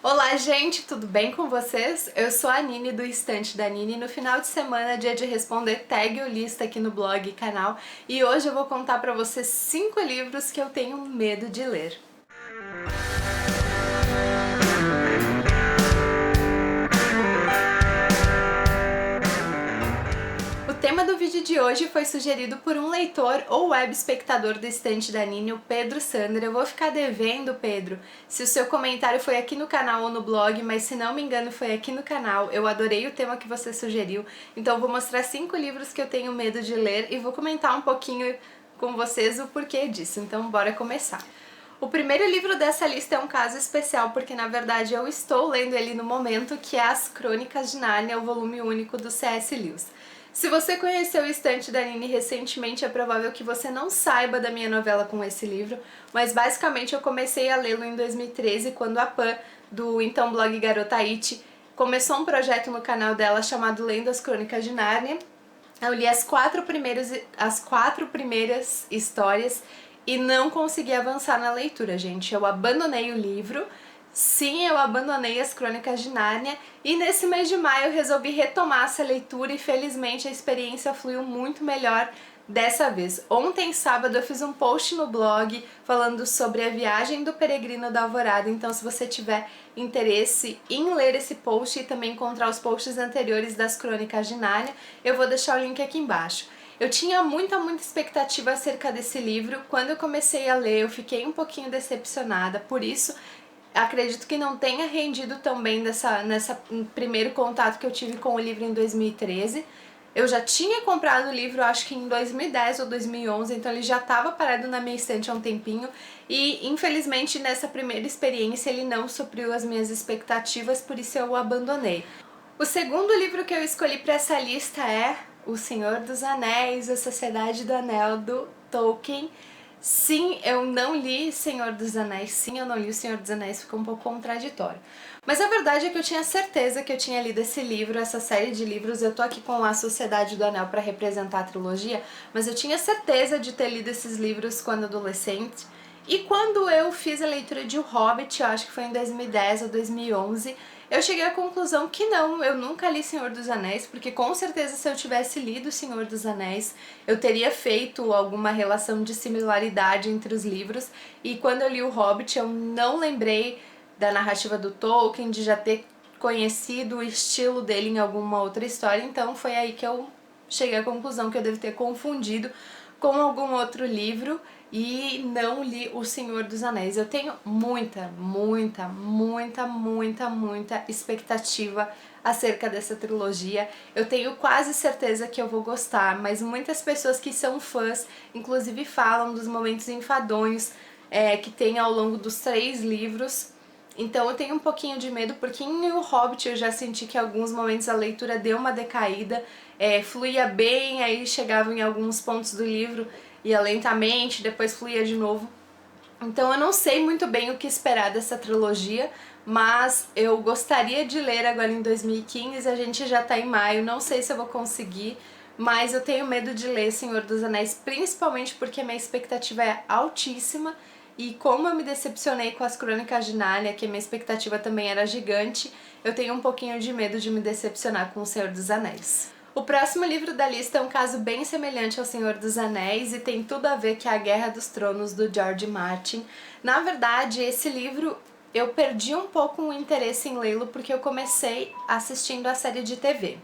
Olá, gente, tudo bem com vocês? Eu sou a Nini do Estante da Nini. No final de semana, dia de responder tag ou lista aqui no blog e canal, e hoje eu vou contar pra vocês 5 livros que eu tenho medo de ler. O tema do vídeo de hoje foi sugerido por um leitor ou web espectador do Estante da Nini, o Pedro Sander. Eu vou ficar devendo, Pedro, se o seu comentário foi aqui no canal ou no blog, mas se não me engano foi aqui no canal. Eu adorei o tema que você sugeriu, então eu vou mostrar 5 livros que eu tenho medo de ler e vou comentar um pouquinho com vocês o porquê disso, então bora começar. O primeiro livro dessa lista é um caso especial porque, na verdade, eu estou lendo ele no momento, que é As Crônicas de Nárnia, o volume único do C.S. Lewis. Se você conheceu o Estante da Nini recentemente, é provável que você não saiba da minha novela com esse livro, mas basicamente eu comecei a lê-lo em 2013, quando a Pan, do então blog Garota It, começou um projeto no canal dela chamado Lendo as Crônicas de Nárnia. Eu li as quatro primeiras histórias e não consegui avançar na leitura, gente. Eu abandonei o livro. Sim, eu abandonei as Crônicas de Nárnia e nesse mês de maio eu resolvi retomar essa leitura e felizmente a experiência fluiu muito melhor dessa vez. Ontem, sábado, eu fiz um post no blog falando sobre a viagem do Peregrino da Alvorada, então se você tiver interesse em ler esse post e também encontrar os posts anteriores das Crônicas de Nárnia, eu vou deixar o link aqui embaixo. Eu tinha muita expectativa acerca desse livro. Quando eu comecei a ler, eu fiquei um pouquinho decepcionada, por isso acredito que não tenha rendido tão bem nessa primeiro contato que eu tive com o livro em 2013. Eu já tinha comprado o livro, acho que em 2010 ou 2011, então ele já estava parado na minha estante há um tempinho e infelizmente nessa primeira experiência ele não supriu as minhas expectativas, por isso eu o abandonei. O segundo livro que eu escolhi para essa lista é O Senhor dos Anéis, A Sociedade do Anel, do Tolkien. Sim, eu não li Senhor dos Anéis, sim, eu não li O Senhor dos Anéis, ficou um pouco contraditório. Mas a verdade é que eu tinha certeza que eu tinha lido esse livro, essa série de livros. Eu tô aqui com A Sociedade do Anel para representar a trilogia, mas eu tinha certeza de ter lido esses livros quando adolescente. E quando eu fiz a leitura de O Hobbit, eu acho que foi em 2010 ou 2011, eu cheguei à conclusão que não, eu nunca li Senhor dos Anéis, porque com certeza se eu tivesse lido Senhor dos Anéis, eu teria feito alguma relação de similaridade entre os livros, e quando eu li O Hobbit eu não lembrei da narrativa do Tolkien, de já ter conhecido o estilo dele em alguma outra história, então foi aí que eu cheguei à conclusão que eu devo ter confundido com algum outro livro e não li O Senhor dos Anéis. Eu tenho muita expectativa acerca dessa trilogia. Eu tenho quase certeza que eu vou gostar, mas muitas pessoas que são fãs, inclusive falam dos momentos enfadonhos que tem ao longo dos 3 livros. Então eu tenho um pouquinho de medo, porque em O Hobbit eu já senti que em alguns momentos a leitura deu uma decaída, fluía bem, aí chegava em alguns pontos do livro, ia lentamente, depois fluía de novo. Então eu não sei muito bem o que esperar dessa trilogia, mas eu gostaria de ler agora em 2015, a gente já tá em maio, não sei se eu vou conseguir, mas eu tenho medo de ler Senhor dos Anéis, principalmente porque a minha expectativa é altíssima. E como eu me decepcionei com as Crônicas de Nárnia, que a minha expectativa também era gigante, eu tenho um pouquinho de medo de me decepcionar com O Senhor dos Anéis. O próximo livro da lista é um caso bem semelhante ao Senhor dos Anéis e tem tudo a ver com a Guerra dos Tronos, do George Martin. Na verdade, esse livro eu perdi um pouco o interesse em lê-lo porque eu comecei assistindo a série de TV.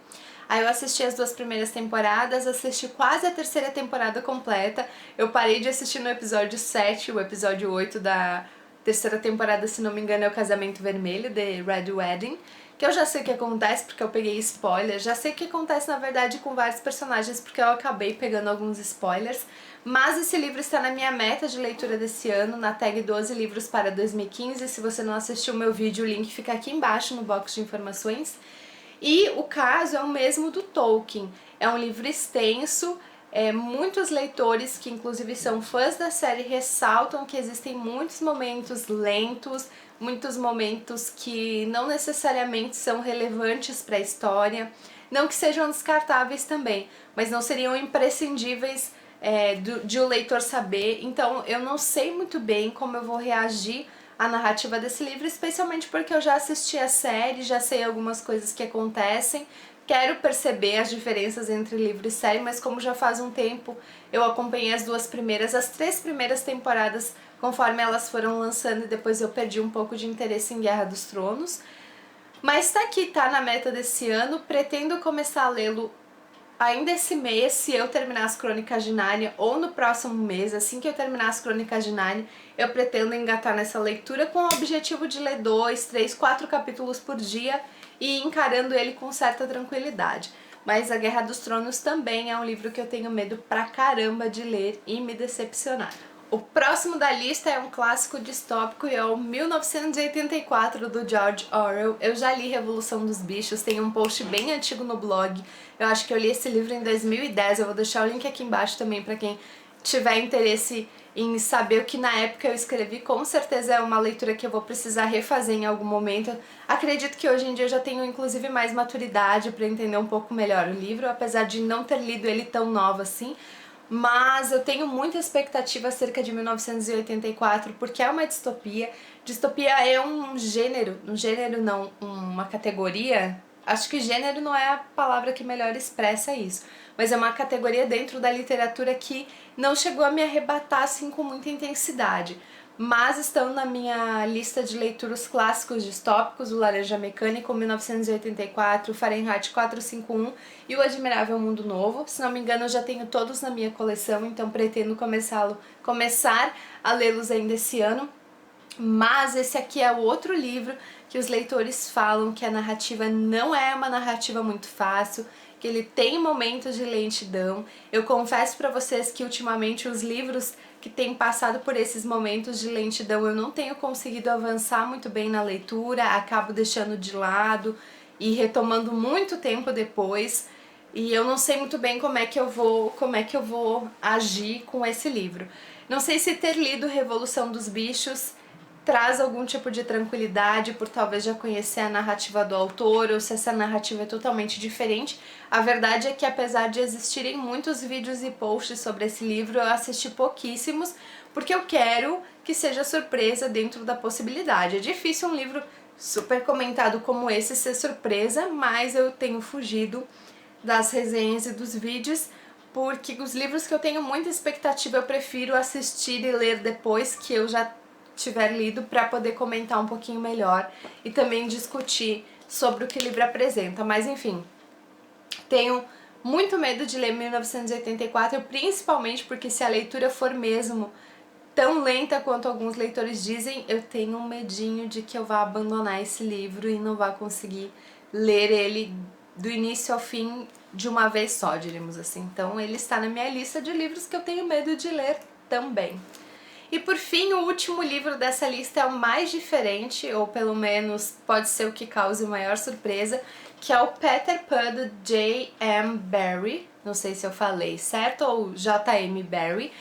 Aí eu assisti as 2 primeiras temporadas, assisti quase a 3ª temporada completa. Eu parei de assistir no episódio 7, o episódio 8 da 3ª temporada, se não me engano, é o Casamento Vermelho, The Red Wedding, que eu já sei o que acontece porque eu peguei spoilers, já sei o que acontece na verdade com vários personagens porque eu acabei pegando alguns spoilers, mas esse livro está na minha meta de leitura desse ano, na tag 12 livros para 2015, se você não assistiu o meu vídeo, o link fica aqui embaixo no box de informações. E o caso é o mesmo do Tolkien, é um livro extenso, muitos leitores que inclusive são fãs da série ressaltam que existem muitos momentos lentos, muitos momentos que não necessariamente são relevantes para a história, não que sejam descartáveis também, mas não seriam imprescindíveis de o leitor saber, então eu não sei muito bem como eu vou reagir a narrativa desse livro, especialmente porque eu já assisti a série, já sei algumas coisas que acontecem, quero perceber as diferenças entre livro e série, mas como já faz um tempo, eu acompanhei as 3 primeiras temporadas conforme elas foram lançando e depois eu perdi um pouco de interesse em Guerra dos Tronos. Mas tá aqui, tá na meta desse ano, pretendo começar a lê-lo ainda esse mês, se eu terminar as Crônicas de Nárnia, ou no próximo mês, assim que eu terminar as Crônicas de Nárnia, eu pretendo engatar nessa leitura com o objetivo de ler 2, 3, 4 capítulos por dia e encarando ele com certa tranquilidade. Mas A Guerra dos Tronos também é um livro que eu tenho medo pra caramba de ler e me decepcionar. O próximo da lista é um clássico distópico e é o 1984 do George Orwell. Eu já li Revolução dos Bichos, tem um post bem antigo no blog. Eu acho que eu li esse livro em 2010, eu vou deixar o link aqui embaixo também para quem tiver interesse em saber o que na época eu escrevi. Com certeza é uma leitura que eu vou precisar refazer em algum momento. Acredito que hoje em dia eu já tenho inclusive mais maturidade para entender um pouco melhor o livro, apesar de não ter lido ele tão novo assim. Mas eu tenho muita expectativa acerca de 1984, porque é uma distopia. Distopia é um gênero não, uma categoria. Acho que gênero não é a palavra que melhor expressa isso, mas é uma categoria dentro da literatura que não chegou a me arrebatar assim com muita intensidade. Mas estão na minha lista de leituras clássicos distópicos, o Laranja Mecânico, 1984, Fahrenheit 451 e o Admirável Mundo Novo. Se não me engano, eu já tenho todos na minha coleção, então pretendo começar a lê-los ainda esse ano. Mas esse aqui é o outro livro que os leitores falam que a narrativa não é uma narrativa muito fácil, que ele tem momentos de lentidão. Eu confesso para vocês que ultimamente os livros que têm passado por esses momentos de lentidão eu não tenho conseguido avançar muito bem na leitura, acabo deixando de lado e retomando muito tempo depois. E eu não sei muito bem como é que eu vou agir com esse livro. Não sei se ter lido Revolução dos Bichos traz algum tipo de tranquilidade por talvez já conhecer a narrativa do autor ou se essa narrativa é totalmente diferente. A verdade é que apesar de existirem muitos vídeos e posts sobre esse livro, eu assisti pouquíssimos porque eu quero que seja surpresa dentro da possibilidade. É difícil um livro super comentado como esse ser surpresa, mas eu tenho fugido das resenhas e dos vídeos porque os livros que eu tenho muita expectativa eu prefiro assistir e ler depois que eu já tiver lido para poder comentar um pouquinho melhor e também discutir sobre o que o livro apresenta. Mas enfim, tenho muito medo de ler 1984, principalmente porque se a leitura for mesmo tão lenta quanto alguns leitores dizem, eu tenho um medinho de que eu vá abandonar esse livro e não vá conseguir ler ele do início ao fim de uma vez só, diríamos assim. Então ele está na minha lista de livros que eu tenho medo de ler também. E por fim, o último livro dessa lista é o mais diferente, ou pelo menos pode ser o que cause maior surpresa, que é o Peter Pan do J.M. Barrie, não sei se eu falei certo, ou J.M. Barrie.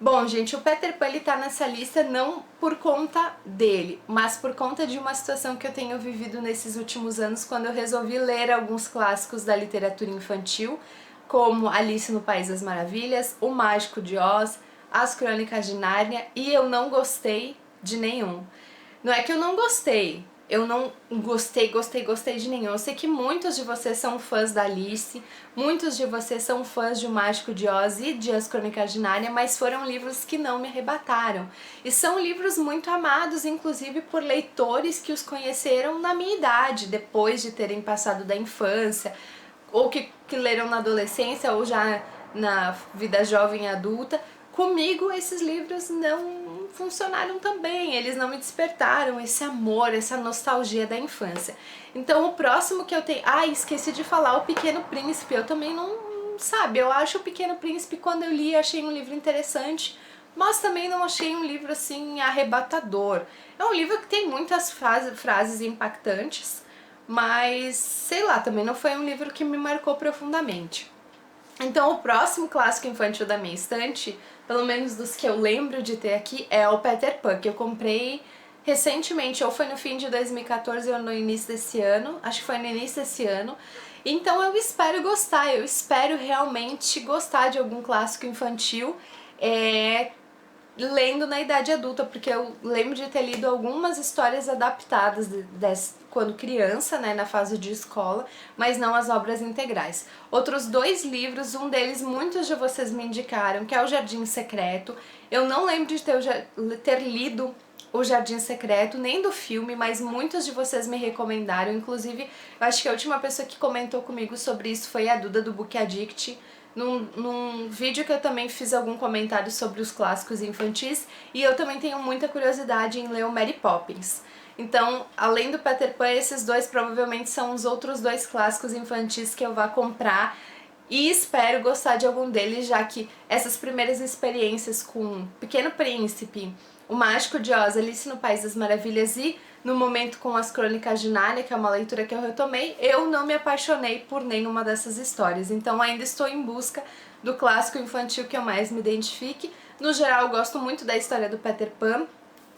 Bom, gente, o Peter Pan ele tá nessa lista não por conta dele, mas por conta de uma situação que eu tenho vivido nesses últimos anos, quando eu resolvi ler alguns clássicos da literatura infantil, como Alice no País das Maravilhas, O Mágico de Oz, As Crônicas de Nárnia, e eu não gostei de nenhum. Não é que eu não gostei, eu não gostei de nenhum. Eu sei que muitos de vocês são fãs da Alice, muitos de vocês são fãs de O Mágico de Oz e de As Crônicas de Nárnia, mas foram livros que não me arrebataram. E são livros muito amados, inclusive por leitores que os conheceram na minha idade, depois de terem passado da infância, ou que leram na adolescência, ou já na vida jovem e adulta. Comigo esses livros não funcionaram tão bem, eles não me despertaram esse amor, essa nostalgia da infância. Então o próximo que eu tenho... Ah, esqueci de falar O Pequeno Príncipe, eu também não... Sabe, eu acho O Pequeno Príncipe, quando eu li, achei um livro interessante, mas também não achei um livro assim arrebatador. É um livro que tem muitas frases impactantes, mas sei lá, também não foi um livro que me marcou profundamente. Então o próximo clássico infantil da minha estante, pelo menos dos que eu lembro de ter aqui, é o Peter Pan, que eu comprei recentemente, ou foi no fim de 2014 ou no início desse ano, acho que foi no início desse ano. Então eu espero gostar, eu espero realmente gostar de algum clássico infantil. lendo na idade adulta, porque eu lembro de ter lido algumas histórias adaptadas quando criança, né, na fase de escola, mas não as obras integrais. Outros 2 livros, um deles muitos de vocês me indicaram, que é O Jardim Secreto. Eu não lembro de ter lido O Jardim Secreto, nem do filme, mas muitos de vocês me recomendaram, inclusive, eu acho que a última pessoa que comentou comigo sobre isso foi a Duda do Book Addict, num vídeo que eu também fiz algum comentário sobre os clássicos infantis, e eu também tenho muita curiosidade em ler o Mary Poppins. Então, além do Peter Pan, esses 2 provavelmente são os outros 2 clássicos infantis que eu vou comprar, e espero gostar de algum deles, já que essas primeiras experiências com Pequeno Príncipe, O Mágico de Oz, Alice no País das Maravilhas e no momento com As Crônicas de Nárnia, que é uma leitura que eu retomei, eu não me apaixonei por nenhuma dessas histórias. Então ainda estou em busca do clássico infantil que eu mais me identifique. No geral, eu gosto muito da história do Peter Pan.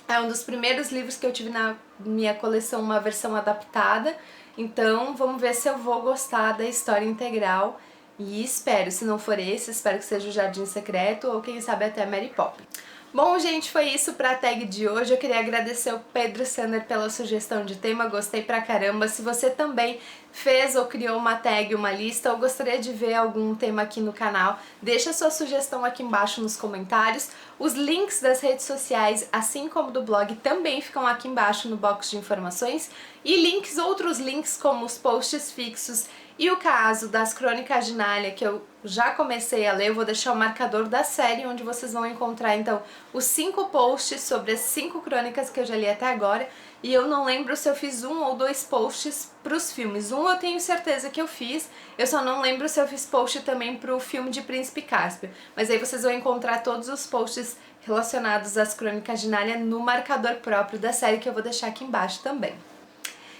É um dos primeiros livros que eu tive na minha coleção, uma versão adaptada. Então vamos ver se eu vou gostar da história integral. E espero, se não for esse, espero que seja o Jardim Secreto ou quem sabe até Mary Poppins. Bom, gente, foi isso pra tag de hoje. Eu queria agradecer ao Pedro Sander pela sugestão de tema, gostei pra caramba. Se você também fez ou criou uma tag, uma lista, ou gostaria de ver algum tema aqui no canal, deixa sua sugestão aqui embaixo nos comentários. Os links das redes sociais, assim como do blog, também ficam aqui embaixo no box de informações. E outros links como os posts fixos e o caso das Crônicas de Nárnia, que eu já comecei a ler, eu vou deixar o marcador da série, onde vocês vão encontrar, então, os 5 posts sobre as 5 crônicas que eu já li até agora. E eu não lembro se eu fiz 1 ou 2 posts pros filmes. Um eu tenho certeza que eu fiz, eu só não lembro se eu fiz post também pro filme de Príncipe Cáspio. Mas aí vocês vão encontrar todos os posts relacionados às Crônicas de Nárnia no marcador próprio da série, que eu vou deixar aqui embaixo também.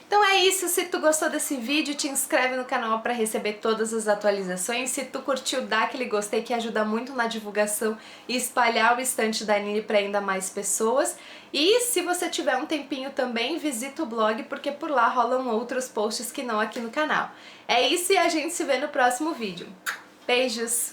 Então é isso, se tu gostou desse vídeo, te inscreve no canal para receber todas as atualizações. Se tu curtiu, dá aquele gostei que ajuda muito na divulgação e espalhar o Estante da Nini para ainda mais pessoas. E se você tiver um tempinho também, visita o blog, porque por lá rolam outros posts que não aqui no canal. É isso e a gente se vê no próximo vídeo. Beijos!